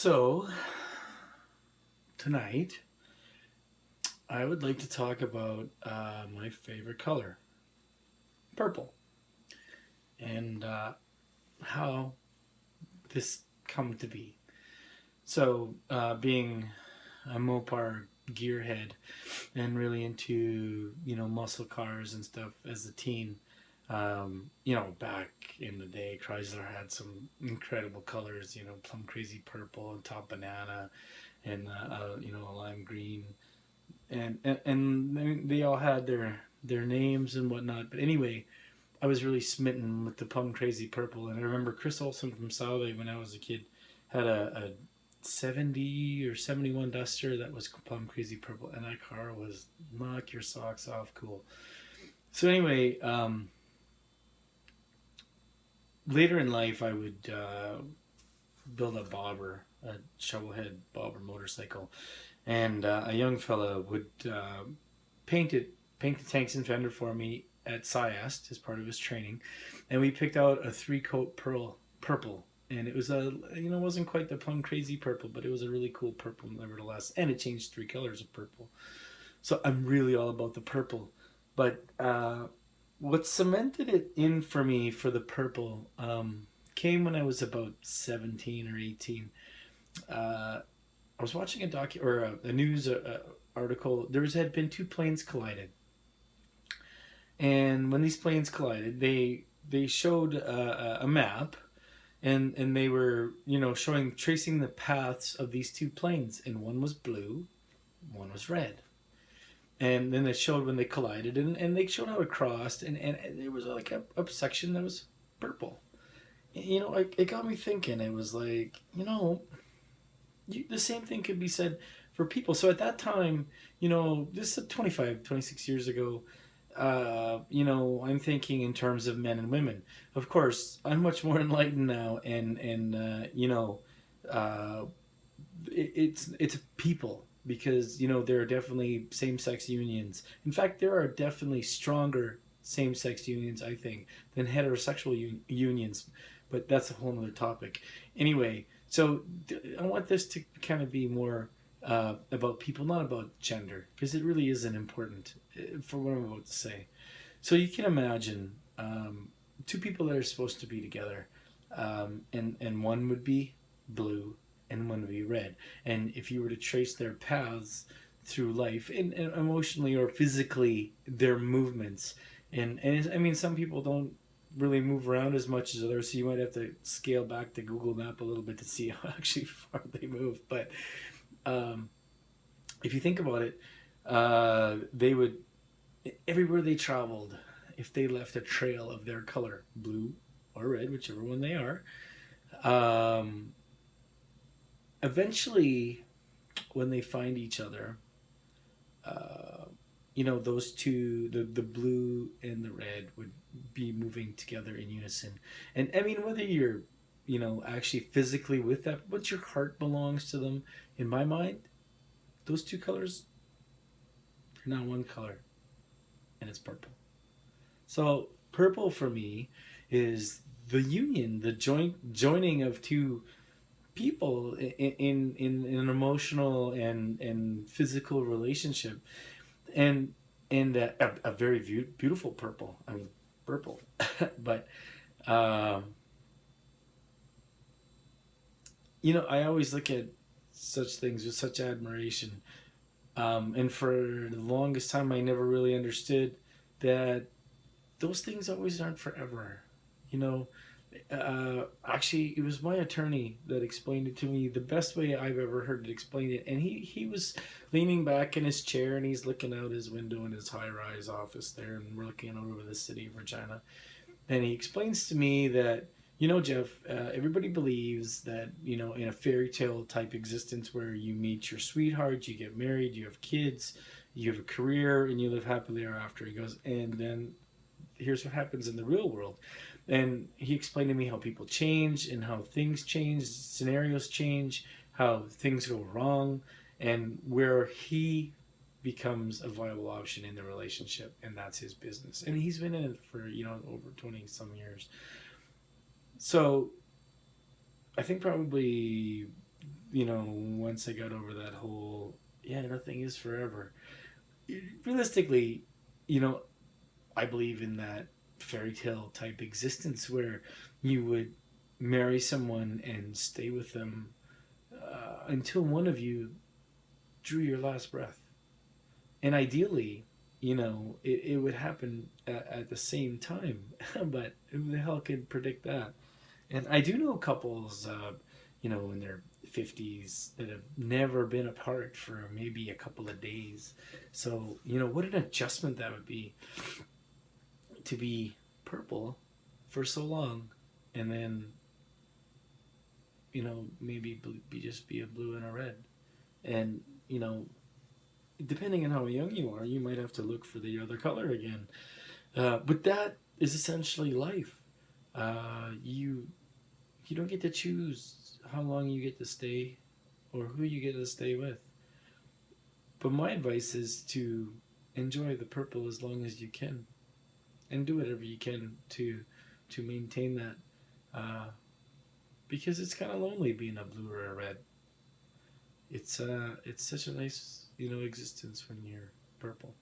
So, tonight, I would like to talk about my favorite color, purple, and how this come to be. So, being a Mopar gearhead and really into muscle cars and stuff as a teen, back in the day, Chrysler had some incredible colors. Plum crazy purple and top banana, and a lime green, and they all had their names and whatnot. But anyway, I was really smitten with the Plum Crazy Purple, and I remember Chris Olsen from Salve when I was a kid had a 70 or 71 Duster that was Plum Crazy Purple, and that car was knock your socks off cool. So anyway, later in life, I would build a bobber, a shovelhead bobber motorcycle, and a young fella would paint the tanks and fender for me at SciAst as part of his training, and we picked out a three coat purple, and it was wasn't quite the plum crazy purple, but it was a really cool purple nevertheless, and it changed three colors of purple. So I'm really all about the purple, but what cemented it in for me for the purple came when I was about 17 or 18. I was watching a news article. Had been two planes collided, and when these planes collided, they showed a map, and they were showing tracing the paths of these two planes, and one was blue, one was red, and then they showed when they collided, and they showed how it crossed, and there was like a section that was purple. It got me thinking. It was like, the same thing could be said for people. So at that time, this is 25, 26 years ago. I'm thinking in terms of men and women. Of course, I'm much more enlightened now, and uh, it's people, because there are definitely same sex unions. In fact, there are definitely stronger same sex unions, I think, than heterosexual unions. But that's a whole other topic. Anyway, so I want this to kind of be more about people, not about gender, because it really isn't important for what I'm about to say. So you can imagine two people that are supposed to be together, and one would be blue and one would be red. And if you were to trace their paths through life, and emotionally or physically, their movements, and I mean, some people don't really move around as much as others, so you might have to scale back the Google Map a little bit to see how actually far they move. But um, if you think about it, they would, everywhere they traveled, if they left a trail of their color, blue or red, whichever one they are, um, eventually, when they find each other, uh, those two, the blue and the red, would be moving together in unison. And I mean, whether you're, actually physically with that, but your heart belongs to them. In my mind, those two colors, they're not one color, and it's purple. So purple for me is the union, the joining of two people in an emotional and physical relationship, and a very beautiful purple. I mean, purple, but um, I always look at such things with such admiration. And for the longest time, I never really understood that those things always aren't forever. You know, Actually, it was my attorney that explained it to me the best way I've ever heard it explained it. And he was leaning back in his chair, and he's looking out his window in his high rise office there, and we're looking out over the city of Regina. And he explains to me that, Jeff, everybody believes that, in a fairy tale type existence where you meet your sweetheart, you get married, you have kids, you have a career, and you live happily ever after. He goes, and then here's what happens in the real world. And he explained to me how people change and how things change, scenarios change, how things go wrong, and where he becomes a viable option in the relationship, and that's his business. And he's been in it for, over 20 some years. So I think probably once I got over that whole, yeah, nothing is forever. Realistically, you know, I believe in that fairy tale type existence where you would marry someone and stay with them until one of you drew your last breath. And ideally, it would happen at the same time, but who the hell could predict that? And I do know couples, in their 50s that have never been apart for maybe a couple of days. So, what an adjustment that would be to be purple for so long and then, maybe be a blue and a red. And, depending on how young you are, you might have to look for the other color again. But that is essentially life. You don't get to choose how long you get to stay or who you get to stay with. But my advice is to enjoy the purple as long as you can, and do whatever you can to maintain that. Because it's kind of lonely being a blue or a red. It's such a nice existence when you're purple.